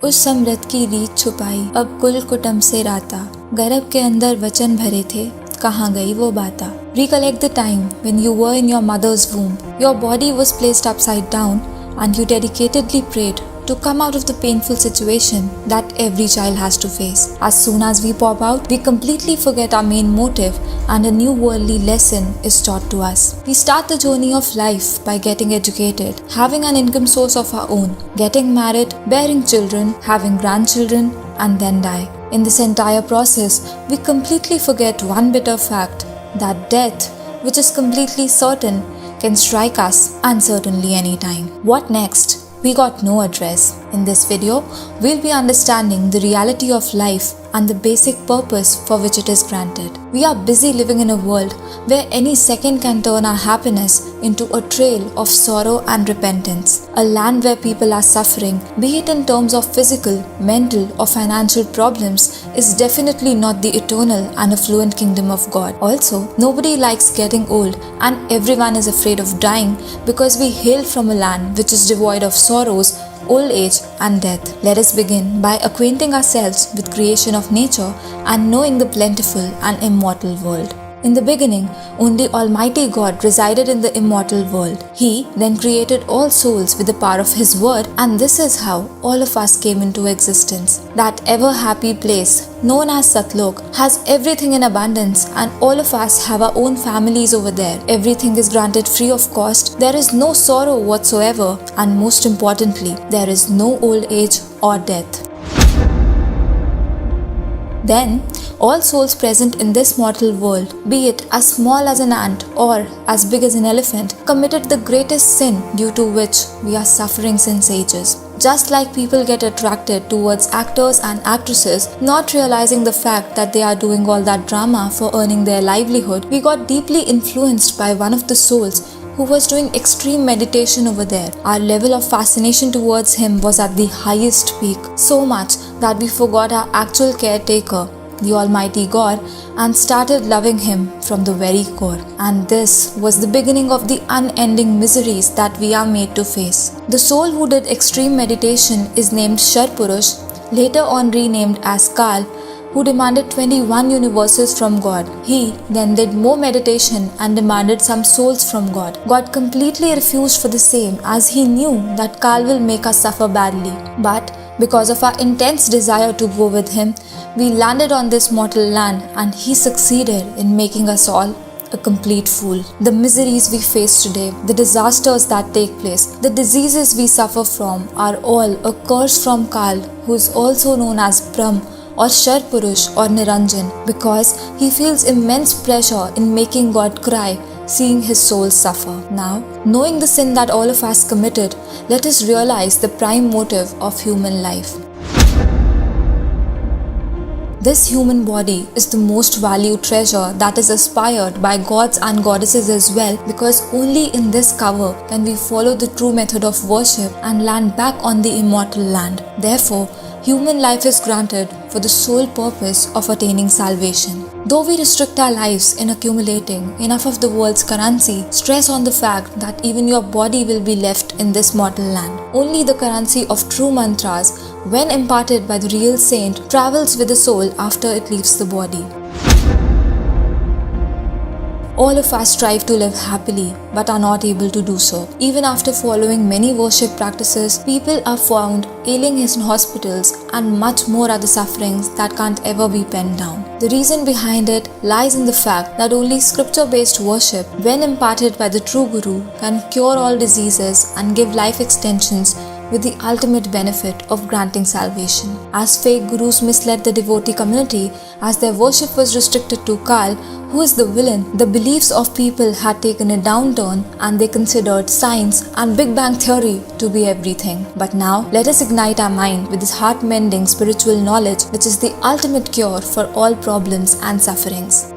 उस समृद्ध की रीत छुपाई अब कुल कुटुंब से राता, गर्भ के अंदर वचन भरे थे, कहाँ गई वो बाता। Recollect the time when you were in your mother's womb. Your body was placed upside down and you dedicatedly prayed to come out of the painful situation that every child has to face. As soon as we pop out, we completely forget our main motive and a new worldly lesson is taught to us. We start the journey of life by getting educated, having an income source of our own, getting married, bearing children, having grandchildren, and then die. In this entire process, we completely forget one bitter fact, that death, which is completely certain, can strike us and certainly any time. What next? We got no address. In this video, we'll be understanding the reality of life and the basic purpose for which it is granted. We are busy living in a world where any second can turn our happiness into a trail of sorrow and repentance. A land where people are suffering, be it in terms of physical, mental or financial problems, is definitely not the eternal and affluent kingdom of God. Also, nobody likes getting old and everyone is afraid of dying because we hail from a land which is devoid of sorrows, old age and death. Let us begin by acquainting ourselves with creation of nature and knowing the plentiful and immortal world. In the beginning, only Almighty God resided in the immortal world. He then created all souls with the power of His word, and this is how all of us came into existence. That ever happy place known as Satlok has everything in abundance, and all of us have our own families over there. Everything is granted free of cost. There is no sorrow whatsoever, and most importantly, there is no old age or death. Then, all souls present in this mortal world, be it as small as an ant or as big as an elephant, committed the greatest sin due to which we are suffering since ages. Just like people get attracted towards actors and actresses, not realizing the fact that they are doing all that drama for earning their livelihood, we got deeply influenced by one of the souls who was doing extreme meditation over there. Our level of fascination towards him was at the highest peak, so much that we forgot our actual caretaker, the Almighty God, and started loving Him from the very core. And this was the beginning of the unending miseries that we are made to face. The soul who did extreme meditation is named Sharpurush, later on renamed as Kal, who demanded 21 universes from God. He then did more meditation and demanded some souls from God. God completely refused for the same, as He knew that Kal will make us suffer badly. But because of our intense desire to go with Him, we landed on this mortal land and He succeeded in making us all a complete fool. The miseries we face today, the disasters that take place, the diseases we suffer from are all a curse from Kal, who is also known as Brahm or Sharpurush or Niranjan, because he feels immense pleasure in making God cry, seeing his soul suffer. Now, knowing the sin that all of us committed, let us realize the prime motive of human life. This human body is the most valued treasure that is aspired by gods and goddesses as well, because only in this cover can we follow the true method of worship and land back on the immortal land. Therefore, human life is granted for the sole purpose of attaining salvation. Though we restrict our lives in accumulating enough of the world's currency, stress on the fact that even your body will be left in this mortal land. Only the currency of true mantras, when imparted by the real saint, travels with the soul after it leaves the body. All of us strive to live happily but are not able to do so. Even after following many worship practices, people are found ailing in hospitals, and much more are the sufferings that can't ever be penned down. The reason behind it lies in the fact that only scripture-based worship, when imparted by the true Guru, can cure all diseases and give life extensions with the ultimate benefit of granting salvation. As fake gurus misled the devotee community, as their worship was restricted to Kal, who is the villain, the beliefs of people had taken a downturn and they considered science and Big Bang theory to be everything. But now, let us ignite our mind with this heart-mending spiritual knowledge, which is the ultimate cure for all problems and sufferings.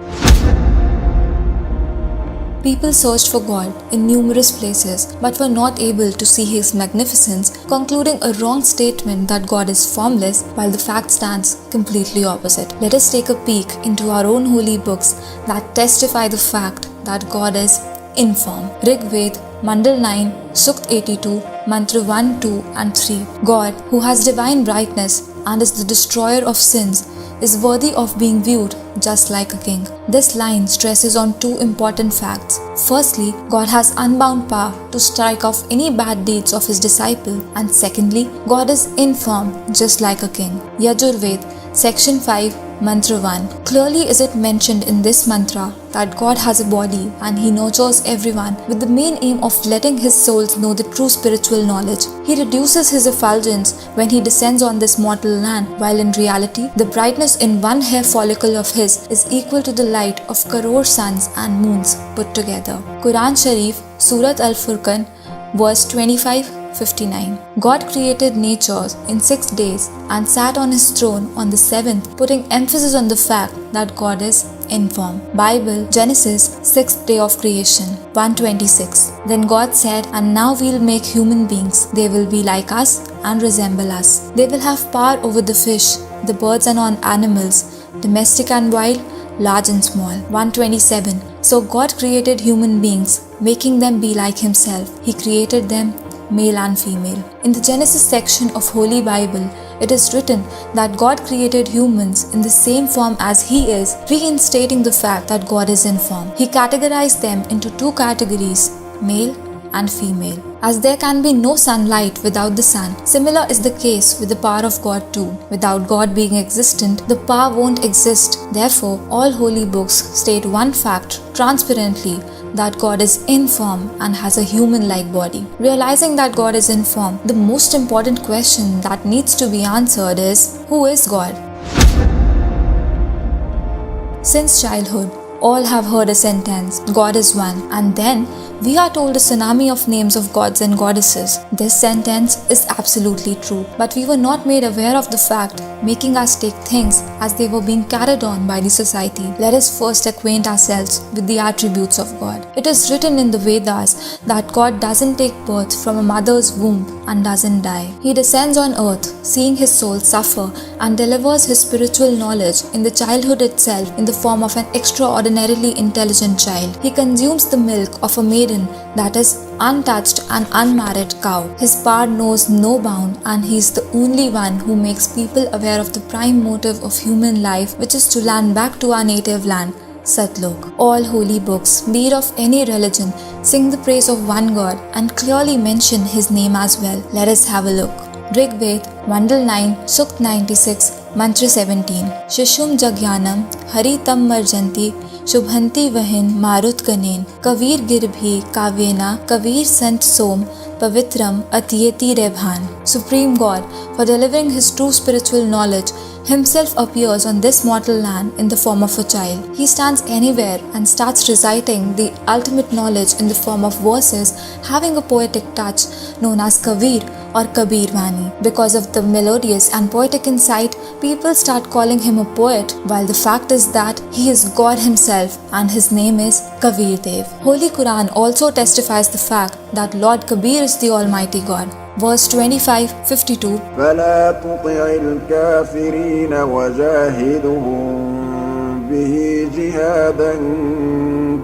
People searched for God in numerous places but were not able to see His magnificence, concluding a wrong statement that God is formless, while the fact stands completely opposite. Let us take a peek into our own holy books that testify the fact that God is inform. Rig Ved Mandal 9, Sukt 82, Mantra 1, 2 and 3. God, who has divine brightness and is the destroyer of sins, is worthy of being viewed just like a king. This line stresses on two important facts. Firstly, God has unbound power to strike off any bad deeds of his disciple, and secondly, God is infirm just like a king. Yajurved, section 5, Mantra 1. Clearly is it mentioned in this mantra that God has a body and he nurtures everyone with the main aim of letting his souls know the true spiritual knowledge. He reduces his effulgence when he descends on this mortal land, while in reality, the brightness in one hair follicle of his is equal to the light of crore suns and moons put together. Quran Sharif, Surat Al-Furqan, verse 25-59. God created nature in 6 days and sat on his throne on the 7th, putting emphasis on the fact that God is inform. Bible, Genesis, 6th day of creation, 126. Then God said, and now we'll make human beings. They will be like us and resemble us. They will have power over the fish, the birds and on animals, domestic and wild, large and small. 127. So God created human beings, making them be like himself. He created them male and female. In the Genesis section of Holy Bible, it is written that God created humans in the same form as he is, reinstating the fact that God is inform. He categorized them into two categories, male and female. As there can be no sunlight without the sun, similar is the case with the power of God too. Without God being existent, the power won't exist. Therefore, all holy books state one fact transparently, that God is inform and has a human-like body. Realizing that God is inform, the most important question that needs to be answered is, who is God? Since childhood, all have heard a sentence, God is one, and then we are told a tsunami of names of gods and goddesses. This sentence is absolutely true, but we were not made aware of the fact, making us take things as they were being carried on by the society. Let us first acquaint ourselves with the attributes of God. It is written in the Vedas that God doesn't take birth from a mother's womb and doesn't die. He descends on earth, seeing his soul suffer, and delivers his spiritual knowledge in the childhood itself in the form of an extraordinarily intelligent child. He consumes the milk of a maiden that is untouched and unmarried cow. His power knows no bound, and he is the only one who makes people aware of the prime motive of human life, which is to land back to our native land, Satlok. All holy books, be it of any religion, sing the praise of one God and clearly mention his name as well. Let us have a look. Rigved, Mandal 9, Sukt 96, Mantra 17. Shishum Jagyanam, Haritam Marjanti, Shubhanti Vahin Marut Ganen, Kavir Girbhi Kavyena, Kavir Sant Som, Pavitram Atiyeti Rebhan. Supreme God, for delivering his true spiritual knowledge, himself appears on this mortal land in the form of a child. He stands anywhere and starts reciting the ultimate knowledge in the form of verses having a poetic touch known as Kavir or Kabir Vani. Because of the melodious and poetic insight, people start calling him a poet, while the fact is that he is God himself and his name is Kabir Dev. Holy Quran also testifies the fact that Lord Kabir is the Almighty God. Verse 25-52. فلا تطع الكافرين وجاهدهم به جهادا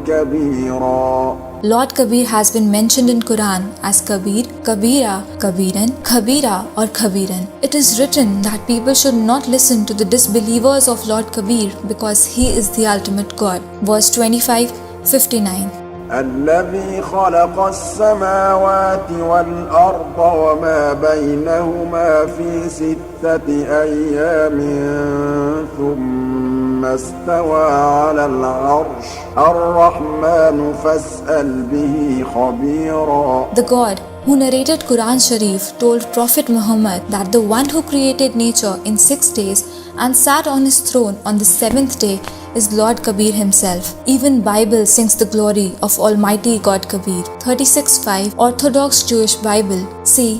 كبيرا. Lord Kabir has been mentioned in Quran as Kabir, Kabira, Kabiran, Khabira or Khabiran. It is written that people should not listen to the disbelievers of Lord Kabir because he is the ultimate God. Verse 25-59. الذي خلق السماوات والأرض وما بينهما في 6 أيام ثم استوى على العرش الرحمن فاسأل به خبيرا. The God who narrated Quran Sharif told Prophet Muhammad that the one who created nature in 6 days and sat on his throne on the 7th day is Lord Kabir himself. Even Bible sings the glory of Almighty God Kabir. 36:5 Orthodox Jewish Bible. See,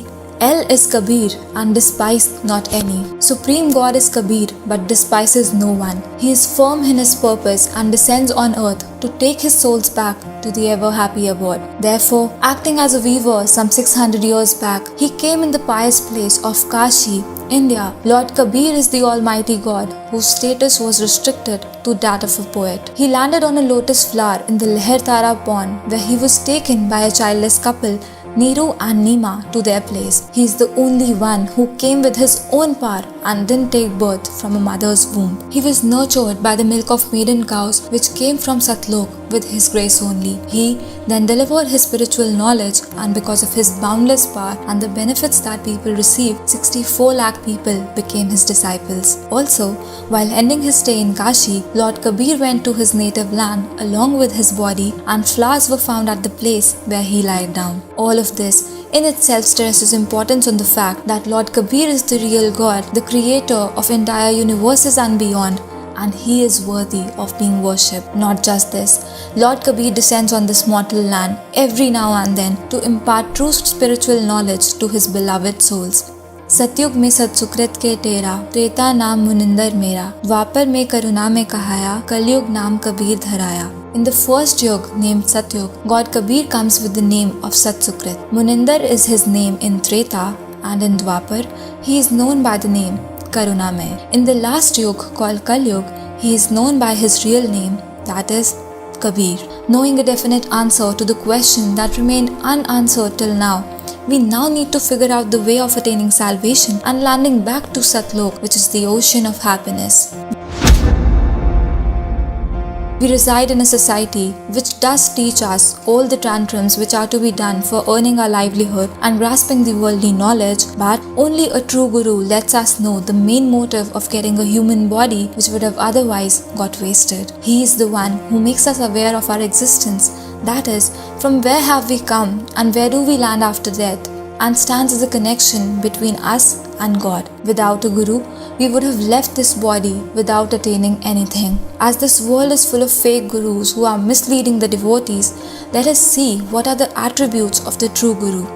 El is Kabir and despised not any. Supreme God is Kabir but despises no one. He is firm in his purpose and descends on earth to take his souls back to the ever-happy abode. Therefore, acting as a weaver some 600 years back, he came in the pious place of Kashi India, Lord Kabir is the almighty god whose status was restricted to that of a poet. He landed on a lotus flower in the Lehertara pond where he was taken by a childless couple, Neeru and Nima, to their place. He is the only one who came with his own power and didn't take birth from a mother's womb. He was nurtured by the milk of maiden cows which came from Satlok with his grace only. He then delivered his spiritual knowledge, and because of his boundless power and the benefits that people received, 64 lakh people became his disciples. Also, while ending his stay in Kashi, Lord Kabir went to his native land along with his body, and flowers were found at the place where he lied down. All of this in itself stresses importance on the fact that Lord Kabir is the real God, the creator of entire universes and beyond, and he is worthy of being worshipped. Not just this, Lord Kabir descends on this mortal land every now and then to impart true spiritual knowledge to his beloved souls. सतयुग में सत्सुकृत के तेरा, त्रेता नाम मुनिंदर मेरा, द्वापर में करुणा में कहाया, कलयुग नाम Kabir धराया. In the first yug named Satyug, God Kabir comes with the name of Satsukrit. Muninder is his name in Treta, and in Dwapar, he is known by the name Karunamay. In the last yug called Kalyug, he is known by his real name, that is Kabir. Knowing a definite answer to the question that remained unanswered till now, we now need to figure out the way of attaining salvation and landing back to Satlok, which is the ocean of happiness. We reside in a society which does teach us all the tantrums which are to be done for earning our livelihood and grasping the worldly knowledge, but only a true guru lets us know the main motive of getting a human body which would have otherwise got wasted. He is the one who makes us aware of our existence, that is, from where have we come and where do we land after death, and stands as a connection between us and God. Without a guru, we would have left this body without attaining anything. As this world is full of fake gurus who are misleading the devotees, let us see what are the attributes of the true guru.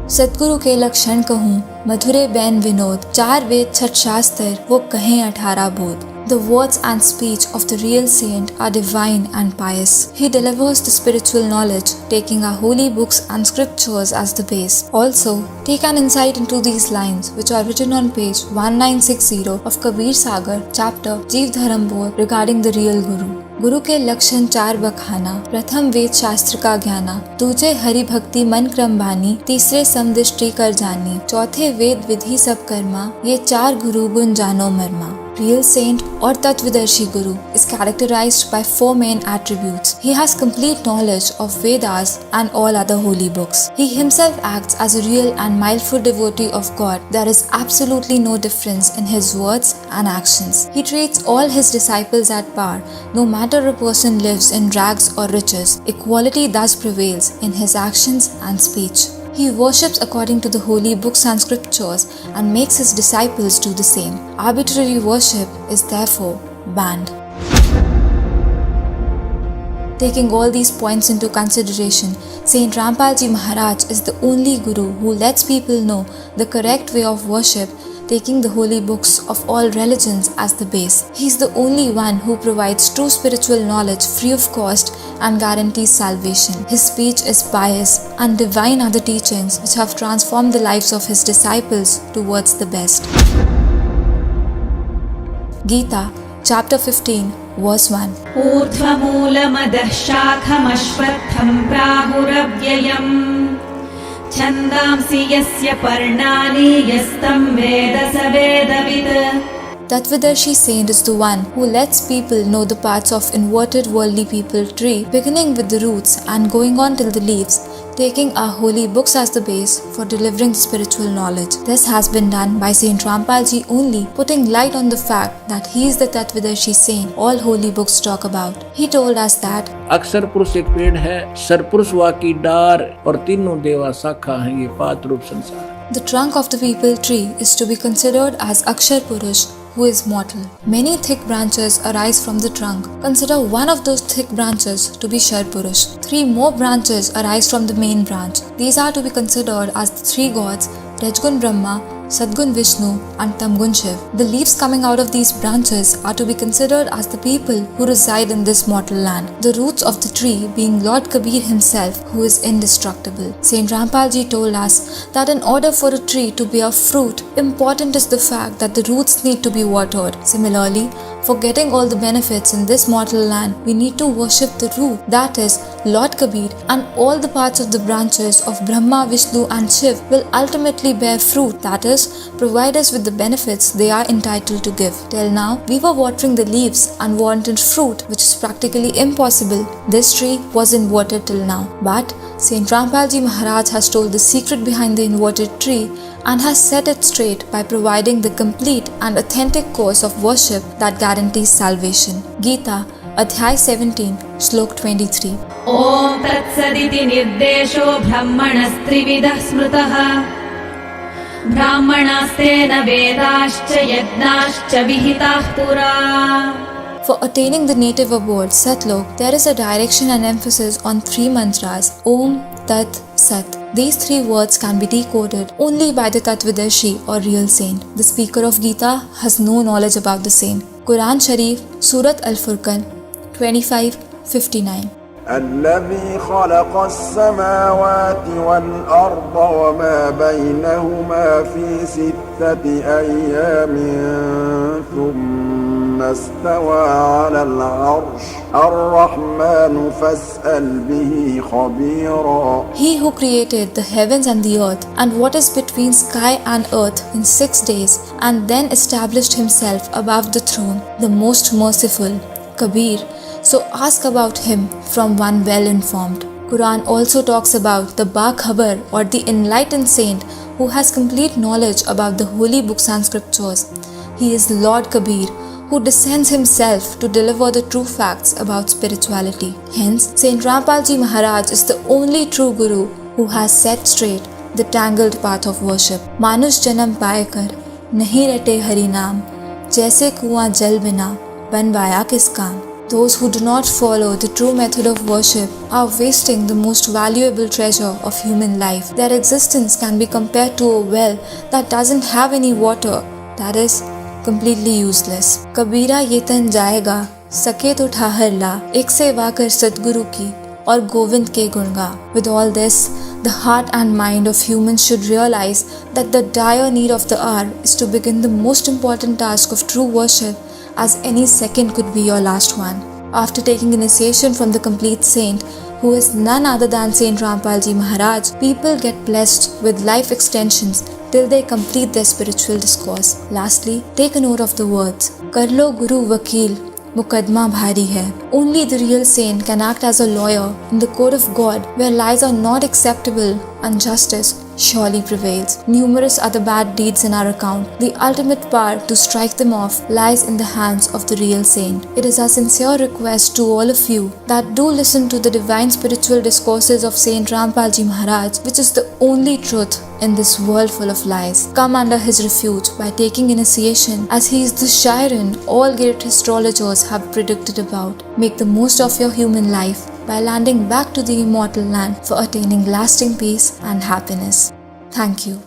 सतगुरु के लक्षण कहूँ, मधुरे ban Vinod, 4 वेद 6 शास्त्र, वो कहें 18 बोध. The words and speech of the real saint are divine and pious. He delivers the spiritual knowledge, taking our holy books and scriptures as the base. Also, take an insight into these lines, which are written on page 1960 of Kabir Sagar, chapter Jeev Dharambodh, regarding the real Guru. गुरु के लक्षण 4 बखाना. प्रथम वेद शास्त्र का ज्ञाना, दूजे हरि भक्ति मन क्रम बानी, तीसरे समदृष्टि कर जानी, चौथे वेद विधि सब कर्मा, ये 4 गुरु गुण जानो मर्मा. Real saint or Tattvadarshi Guru is characterized by 4 main attributes. He has complete knowledge of Vedas and all other holy books. He himself acts as a real and mindful devotee of God. There is absolutely no difference in his words and actions. He treats all his disciples at par, no matter a person lives in rags or riches. Equality thus prevails in his actions and speech. He worships according to the holy books and scriptures and makes his disciples do the same. Arbitrary worship is therefore banned. Taking all these points into consideration, Saint Rampalji Maharaj is the only Guru who lets people know the correct way of worship, taking the holy books of all religions as the base. He is the only one who provides true spiritual knowledge free of cost and guarantees salvation. His speech is pious and divine are the teachings which have transformed the lives of his disciples towards the best. Gita, chapter 15, verse 1. ऊर्ध्वमूलमदः शाखमश्वत्थं प्राहुरव्ययम् छन्दांसि यस्य पर्णानि यस्तं वेद स वेदवित्. Tattvadarshi saint is the one who lets people know the parts of inverted worldly people tree, beginning with the roots and going on till the leaves, taking our holy books as the base for delivering spiritual knowledge. This has been done by Saint Rampalji only, putting light on the fact that he is the Tattvadarshi saint all holy books talk about. He told us that अक्षर पुरुष एक पेड़ है, सरपुरुष वा की डार और तीनों देवा शाखा हैं ये पात रूप संसार. the trunk of the peepal tree is to be considered as Akshar Purush, who is mortal. Many thick branches arise from the trunk. Consider one of those thick branches to be Shar Purush. 3 more branches arise from the main branch. These are to be considered as the 3 gods, Rajgun Brahma, Sadgun Vishnu and Tamgun Shiv. The leaves coming out of these branches are to be considered as the people who reside in this mortal land. The roots of the tree being Lord Kabir himself, who is indestructible. Saint Rampal Ji told us that in order for a tree to bear fruit, important is the fact that the roots need to be watered. Similarly, for getting all the benefits in this mortal land, we need to worship the root, that is, Lord Kabir, and all the parts of the branches of Brahma, Vishnu and Shiv will ultimately bear fruit, that is, provide us with the benefits they are entitled to give. Till now, we were watering the leaves and wanted fruit, which is practically impossible. This tree was inverted till now. But Saint Rampal Ji Maharaj has told the secret behind the inverted tree and has set it straight by providing the complete and authentic course of worship that guarantees salvation. Gita, Adhyay 17, Shlok 23. ॐ तत्सदिति निर्देशो ब्रह्मणस्त्रिविधः स्मृतः ब्राह्मणास्तेन वेदाश्च यज्ञाश्च विहिताः पुरा. For attaining the native abode, Satlok, there is a direction and emphasis on 3 mantras, Om, Tat, Sat. These 3 words can be decoded only by the Tattvadarshi or real saint. The speaker of Gita has no knowledge about the same. Quran Sharif, Surat Al-Furqan, 25:59. الذي خلق السماوات والأرض وما بينهما في 6 أيام ثم استوى على العرش الرحمن فاسأل به خبيرا. He who created the heavens and the earth and what is between sky and earth in 6 days and then established himself above the throne, the most merciful, Kabir. So ask about him from one well informed. Quran also talks about the Bakhabar or the enlightened saint who has complete knowledge about the holy books and scriptures. He is Lord Kabir, who descends himself to deliver the true facts about spirituality. Hence, Saint Rampal Ji Maharaj is the only true Guru who has set straight the tangled path of worship. Manush janam paekar nahi rate hari naam, jaise kuआं jal bina banwaya kis kaam. Those who do not follow the true method of worship are wasting the most valuable treasure of human life. Their existence can be compared to a well that doesn't have any water, that is, completely useless. Kabira ye tan jayega, sake to thahar la, ek seva kar Sadguru ki, aur Govind ke gunga. With all this, the heart and mind of humans should realize that the dire need of the hour is to begin the most important task of true worship, as any second could be your last one. After taking initiation from the complete saint, who is none other than Saint Rampal Ji Maharaj, people get blessed with life extensions till they complete their spiritual discourse. Lastly, take a note of the words, Kar lo Guru Vakil, Mukadma bhari hai. Only the real saint can act as a lawyer in the court of God where lies are not acceptable and justice surely prevails. Numerous other bad deeds in our account. The ultimate power to strike them off lies in the hands of the real saint. It is our sincere request to all of you that do listen to the divine spiritual discourses of Saint Rampal Ji Maharaj, which is the only truth in this world full of lies. Come under his refuge by taking initiation, as he is the Shairan all great astrologers have predicted about. Make the most of your human life by landing back to the immortal land for attaining lasting peace and happiness. Thank you.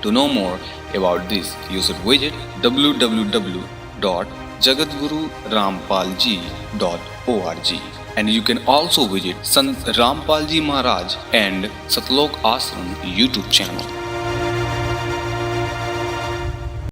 To know more about this, you should visit www.jagadgururampalji.org, and you can also visit Sant Rampal Ji Maharaj and Satlok Ashram YouTube channel.